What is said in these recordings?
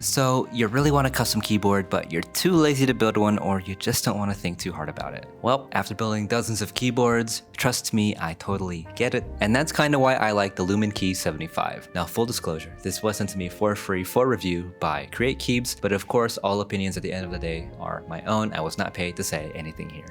So you really want a custom keyboard, but you're too lazy to build one, or you just don't want to think too hard about it. Well, after building dozens of keyboards, trust me, I totally get it. And that's kind of why I like the Luminkey75. Now, full disclosure, this was sent to me for free for review by Create Keeps, but of course, all opinions at the end of the day are my own. I was not paid to say anything here.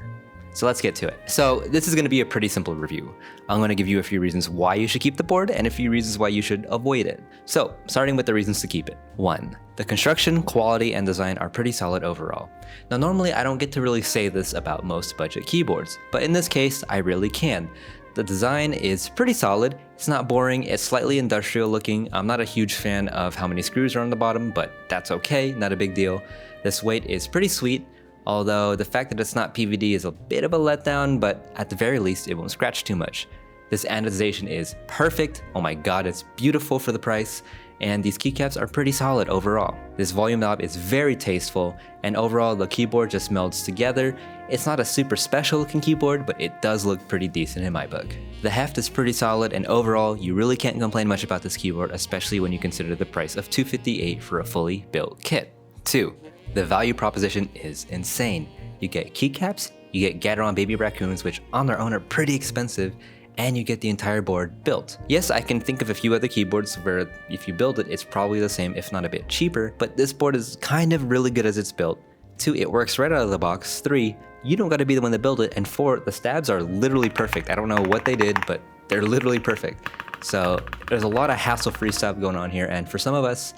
So let's get to it. So this is going to be a pretty simple review. I'm going to give you a few reasons why you should keep the board and a few reasons why you should avoid it. So starting with the reasons to keep it. 1. The construction, quality, and design are pretty solid overall. Now normally I don't get to really say this about most budget keyboards, but in this case I really can. The design is pretty solid. It's not boring, it's slightly industrial looking. I'm not a huge fan of how many screws are on the bottom, but that's okay, not a big deal. This weight is pretty sweet. Although the fact that it's not PVD is a bit of a letdown, but at the very least, it won't scratch too much. This anodization is perfect. Oh my god, it's beautiful for the price. And these keycaps are pretty solid overall. This volume knob is very tasteful, and overall the keyboard just melds together. It's not a super special looking keyboard, but it does look pretty decent in my book. The heft is pretty solid, and overall, you really can't complain much about this keyboard, especially when you consider the price of $258 for a fully built kit. 2. The value proposition is insane. You get keycaps, you get Gateron baby raccoons, which on their own are pretty expensive, and you get the entire board built. Yes, I can think of a few other keyboards where if you build it, it's probably the same, if not a bit cheaper, but this board is kind of really good as it's built. 2, it works right out of the box. 3, you don't gotta be the one to build it. And 4, the stabs are literally perfect. I don't know what they did, but they're literally perfect. So there's a lot of hassle-free stuff going on here, and for some of us,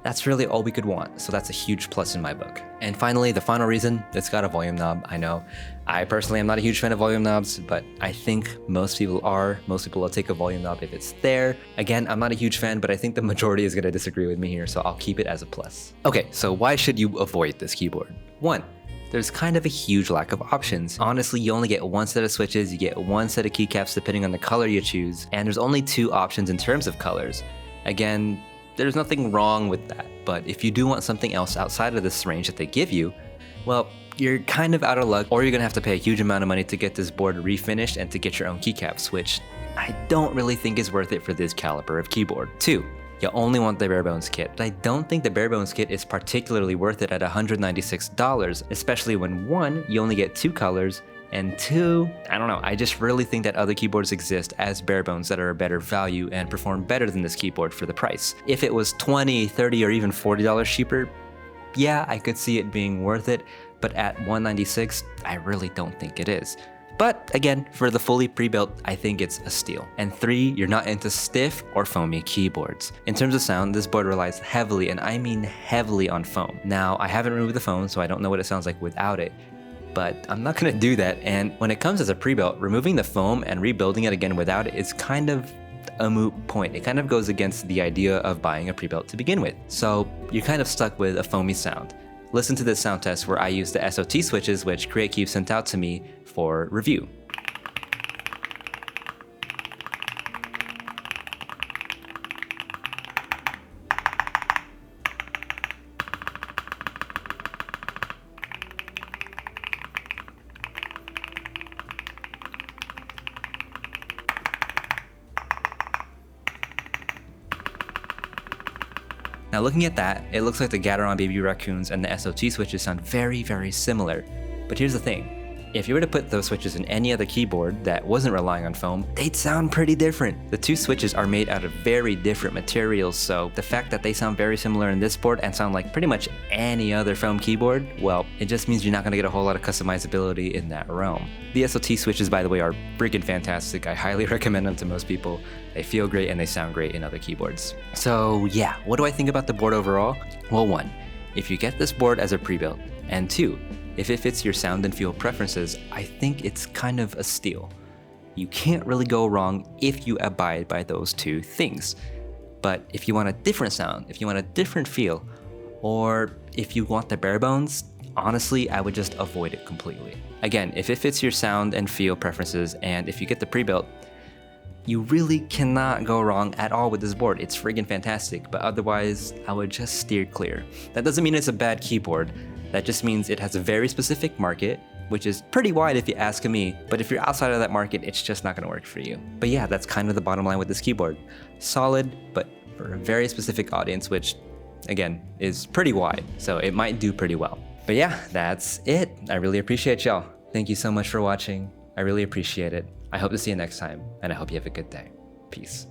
that's really all we could want, so that's a huge plus in my book. And finally, the final reason, it's got a volume knob. I know, I personally am not a huge fan of volume knobs, but I think most people are. Most people will take a volume knob if it's there. Again, I'm not a huge fan, but I think the majority is gonna disagree with me here, so I'll keep it as a plus. Okay, so why should you avoid this keyboard? 1. There's kind of a huge lack of options. Honestly, you only get one set of switches, you get one set of keycaps depending on the color you choose, and there's only 2 options in terms of colors. Again, there's nothing wrong with that, but if you do want something else outside of this range that they give you, well, you're kind of out of luck, or you're gonna have to pay a huge amount of money to get this board refinished and to get your own keycaps, which I don't really think is worth it for this caliber of keyboard. 2, you only want the bare bones kit, but I don't think the bare bones kit is particularly worth it at $196, especially when 1, you only get 2 colors, and 2, I don't know, I just really think that other keyboards exist as bare bones that are a better value and perform better than this keyboard for the price. If it was $20, $30, or even $40 cheaper, yeah, I could see it being worth it, but at $196, I really don't think it is. But again, for the fully pre-built, I think it's a steal. And 3, you're not into stiff or foamy keyboards. In terms of sound, this board relies heavily, and I mean heavily, on foam. Now, I haven't removed the foam, so I don't know what it sounds like without it, but I'm not gonna do that. And when it comes as a pre-built, removing the foam and rebuilding it again without it is kind of a moot point. It kind of goes against the idea of buying a pre-built to begin with. So you're kind of stuck with a foamy sound. Listen to this sound test where I use the SOT switches, which Create Keeps sent out to me for review. Now looking at that, it looks like the Gateron baby raccoons and the SOT switches sound very, very similar. But here's the thing. If you were to put those switches in any other keyboard that wasn't relying on foam, they'd sound pretty different. The 2 switches are made out of very different materials, so the fact that they sound very similar in this board and sound like pretty much any other foam keyboard, well, it just means you're not gonna get a whole lot of customizability in that realm. The SOT switches, by the way, are freaking fantastic. I highly recommend them to most people. They feel great and they sound great in other keyboards. So yeah, what do I think about the board overall? Well, 1, if you get this board as a pre-built, and 2, if it fits your sound and feel preferences, I think it's kind of a steal. You can't really go wrong if you abide by those 2 things. But if you want a different sound, if you want a different feel, or if you want the bare bones, honestly, I would just avoid it completely. Again, if it fits your sound and feel preferences, and if you get the pre-built, you really cannot go wrong at all with this board. It's friggin' fantastic, but otherwise, I would just steer clear. That doesn't mean it's a bad keyboard. That just means it has a very specific market, which is pretty wide if you ask me, but if you're outside of that market, it's just not gonna work for you. But yeah, that's kind of the bottom line with this keyboard. Solid, but for a very specific audience, which again, is pretty wide, so it might do pretty well. But yeah, that's it. I really appreciate y'all. Thank you so much for watching. I really appreciate it. I hope to see you next time, and I hope you have a good day. Peace.